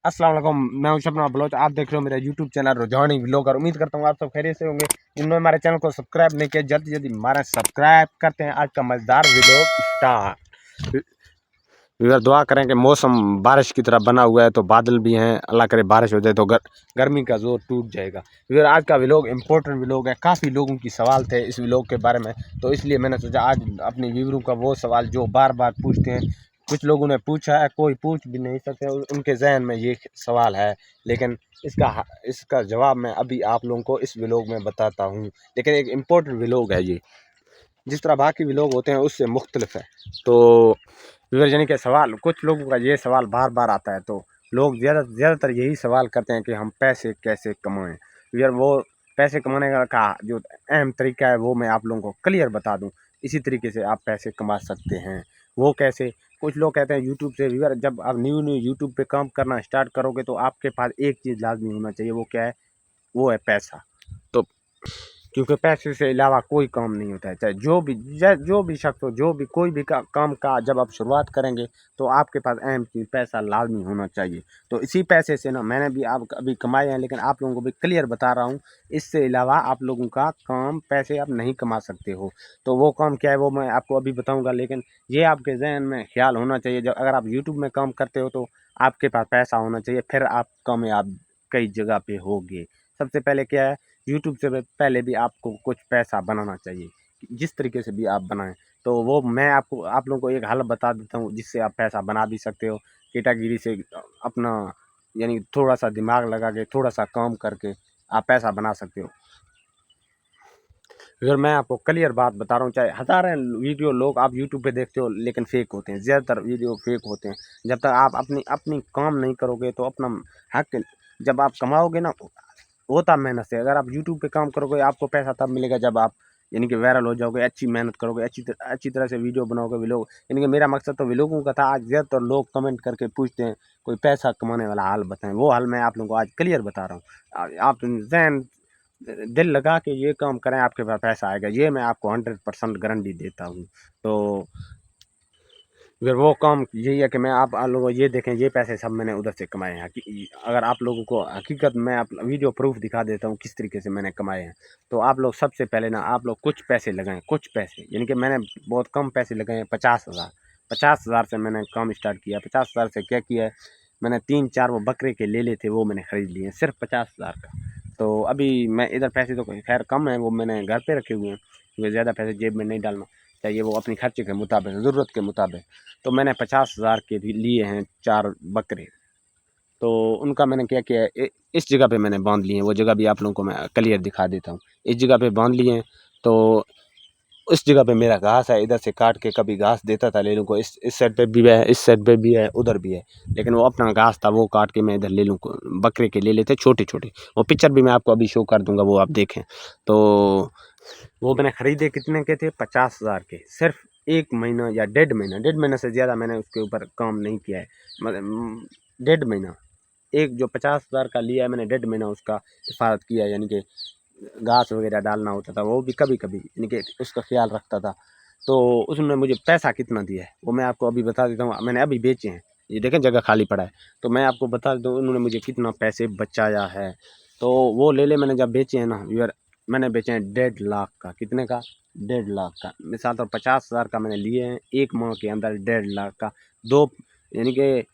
अस्सलाम वालेकुम, मैं हूं शबनम बलोच। आप देख रहे हो मेरा यूट्यूब चैनल रुझानी व्लॉगर। उम्मीद करता हूं आप सब खैरियत से होंगे। जिन्होंने हमारे चैनल को सब्सक्राइब नहीं किया जल्दी जल्दी हमारा सब्सक्राइब करते हैं। आज का मजेदार व्लॉग स्टार्ट। इधर दुआ करें कि मौसम बारिश की तरह बना हुआ है, तो बादल भी हैं, अल्लाह करे बारिश हो जाए तो गर्मी का जोर टूट जाएगा। फिर आज का व्लॉग इम्पोर्टेंट व्लॉग है। काफ़ी लोगों की सवाल थे इस व्लॉग के बारे में, तो इसलिए मैंने सोचा आज अपने व्यूअरों का वो सवाल जो बार बार पूछते हैं, कुछ लोगों ने पूछा है, कोई पूछ भी नहीं सकते, उनके जहन में ये सवाल है, लेकिन इसका जवाब मैं अभी आप लोगों को इस व्लॉग में बताता हूँ। लेकिन एक इम्पोर्टेंट व्लॉग है ये, जिस तरह बाकी व्लॉग होते हैं उससे मुख्तलिफ है। तो व्यूअर यानी कि सवाल, कुछ लोगों का ये सवाल बार बार आता है, तो लोग ज़्यादातर यही सवाल करते हैं कि हम पैसे कैसे कमाएं। व्यूअर वो पैसे कमाने का जो अहम तरीका है वो मैं आप लोगों को क्लियर बता दूं। इसी तरीके से आप पैसे कमा सकते हैं। वो कैसे? कुछ लोग कहते हैं यूट्यूब से। व्यूअर जब आप न्यू यूट्यूब पे काम करना स्टार्ट करोगे तो आपके पास एक चीज़ लाजमी होना चाहिए। वो क्या है? वो है पैसा। तो क्योंकि पैसे से अलावा कोई काम नहीं होता है। चाहे जो भी शख्स हो, जो भी कोई भी काम का जब आप शुरुआत करेंगे तो आपके पास अहम चीज़ पैसा लाजमी होना चाहिए। तो इसी पैसे से ना मैंने भी आप अभी कमाए हैं, लेकिन आप लोगों को भी क्लियर बता रहा हूँ। इससे अलावा आप लोगों का काम पैसे आप नहीं कमा सकते हो। तो वो काम क्या है वो मैं आपको अभी बताऊँगा, लेकिन ये आपके जहन में ख्याल होना चाहिए। जब अगर आप यूट्यूब में काम करते हो तो आपके पास पैसा होना चाहिए, फिर आप कामयाब कई जगह पे होगे। सबसे पहले क्या है, यूट्यूब से पहले भी आपको कुछ पैसा बनाना चाहिए, जिस तरीके से भी आप बनाएं। तो वो मैं आपको आप लोगों को एक हल बता देता हूँ जिससे आप पैसा बना भी सकते हो। केटागिरी से अपना यानी थोड़ा सा दिमाग लगा के थोड़ा सा काम करके आप पैसा बना सकते हो। अगर मैं आपको क्लियर बात बता रहा हूँ, चाहे हज़ारों वीडियो लोग आप यूट्यूब पे देखते हो लेकिन फेक होते हैं, ज़्यादातर वीडियो फेक होते हैं। जब तक आप अपनी अपनी काम नहीं करोगे तो अपना हक जब आप कमाओगे ना, होता मेहनत से। अगर आप यूट्यूब पे काम करोगे आपको पैसा तब मिलेगा जब आप यानी कि वायरल हो जाओगे, अच्छी मेहनत करोगे, अच्छी तरह से वीडियो बनाओगे। व्लॉग यानी कि मेरा मकसद तो व्लॉगों का था। आज ज़्यादातर लोग कमेंट करके पूछते हैं कोई पैसा कमाने वाला हल बताएं। वो हल मैं आप लोगों को आज क्लियर बता रहा हूँ। आप जहन दिल लगा के ये काम करें, आपके पास पैसा आएगा। ये मैं आपको 100% गारंटी देता हूँ। तो फिर वो काम यही है कि मैं आप लोगों ये देखें, ये पैसे सब मैंने उधर से कमाए हैं। अगर आप लोगों को हकीकत में आप वीडियो प्रूफ दिखा देता हूँ किस तरीके से मैंने कमाए हैं। तो आप लोग सबसे पहले ना आप लोग कुछ पैसे लगाएं, कुछ पैसे यानी कि मैंने बहुत कम पैसे लगाए हैं। 50,000 से मैंने काम स्टार्ट किया। 50,000 से क्या किया है, मैंने 3-4 वो बकरे के ले थे, वो मैंने ख़रीद लिए सिर्फ 50,000 का। तो अभी मैं इधर पैसे तो खैर कम है, वो मैंने घर पे रखे हुए हैं क्योंकि ज़्यादा पैसे जेब में नहीं डालना चाहिए, वो अपनी खर्चे के मुताबिक, ज़रूरत के मुताबिक। तो मैंने 50,000 के भी लिए हैं 4 बकरे। तो उनका मैंने क्या किया है, इस जगह पे मैंने बांध लिए हैं। वो जगह भी आप लोगों को मैं क्लियर दिखा देता हूँ। इस जगह पे बांध लिए हैं, तो उस जगह पे मेरा घास है, इधर से काट के कभी घास देता था ले लूँ को। इस साइड पे भी है, इस साइड पे भी है, उधर भी है, लेकिन वो अपना घास था वो काट के मैं इधर ले लूँ। बकरे के ले लेते छोटे छोटे। वो पिक्चर भी मैं आपको अभी शो कर दूंगा, वो आप देखें। तो वो मैंने ख़रीदे कितने के थे? 50,000 के। सिर्फ 1 महीना या डेढ़ महीना से ज़्यादा मैंने उसके ऊपर काम नहीं किया है। मतलब डेढ़ महीना, एक जो 50,000 का लिया है मैंने, डेढ़ महीना उसका हिफाजत किया है। यानी कि घास वगैरह डालना होता था, वो भी कभी कभी यानी कि उसका ख्याल रखता था। तो उसने मुझे पैसा कितना दिया है वो मैं आपको अभी बता देता हूँ। मैंने अभी बेचे हैं, ये देखें जगह खाली पड़ा है, तो मैं आपको बता देता हूँ उन्होंने मुझे कितना पैसे बचाया है। तो वो ले मैंने जब बेचे हैं ना यार, मैंने बेचे हैं 1.5 लाख का। कितने का? 1.5 लाख का। मिसाल तो 50,000 का मैंने लिए हैं, 1 माह के अंदर 1.5 लाख का। दो यानी कि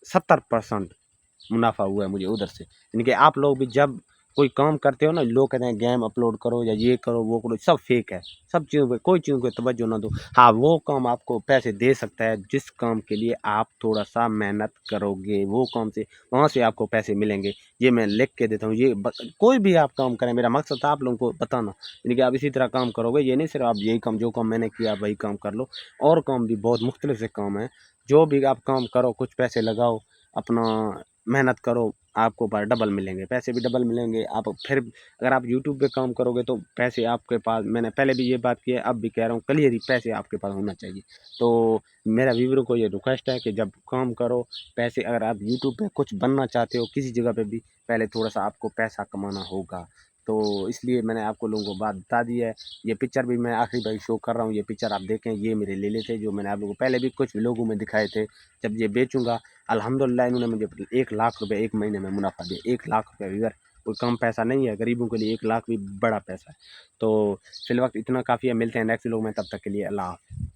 70% मुनाफा हुआ है मुझे उधर से। यानी कि आप लोग भी जब कोई काम करते हो ना, लोग कहते हैं गेम अपलोड करो या ये करो वो करो, सब फेक है। सब चीज़ों पे कोई चीज़ों पे तवज्जो ना दो। हाँ, वो काम आपको पैसे दे सकता है जिस काम के लिए आप थोड़ा सा मेहनत करोगे, वो काम से वहाँ से आपको पैसे मिलेंगे। ये मैं लिख के देता हूँ। ये कोई भी आप काम करें, मेरा मकसद था आप लोगों को बताना। यानी कि आप इसी तरह काम करोगे, ये नहीं सिर्फ आप यही काम, जो काम मैंने किया वही काम कर लो। और काम भी बहुत मुख्तलिफ से काम है। जो भी आप काम करो, कुछ पैसे लगाओ, अपना मेहनत करो, आपको पर डबल मिलेंगे, पैसे भी डबल मिलेंगे। आप फिर अगर आप यूट्यूब पे काम करोगे तो पैसे आपके पास, मैंने पहले भी ये बात की है, अब भी कह रहा हूँ, क्लियर ही पैसे आपके पास होना चाहिए। तो मेरा व्यूअरों को ये रिक्वेस्ट है कि जब काम करो, पैसे अगर आप यूट्यूब पे कुछ बनना चाहते हो किसी जगह पे भी, पहले थोड़ा सा आपको पैसा कमाना होगा। तो इसलिए मैंने आपको लोगों को बात बता दी है। ये पिक्चर भी मैं आखिरी बार शो कर रहा हूँ, ये पिक्चर आप देखें, ये मेरे लेले थे जो मैंने आप लोगों को पहले भी कुछ लोगों में दिखाए थे। जब ये बेचूँगा अल्हम्दुलिल्लाह इन्होंने मुझे 1 लाख रुपए 1 महीने में मुनाफ़ा दिया। 1 लाख रुपए व्यूअर कोई कम पैसा नहीं है, गरीबों के लिए 1 लाख भी बड़ा पैसा है। तो फ़िलवक़्त इतना काफ़ी है, मिलते हैं नेक्स्ट व्लॉग में, तब तक के लिए अल्लाह हाफ़िज़।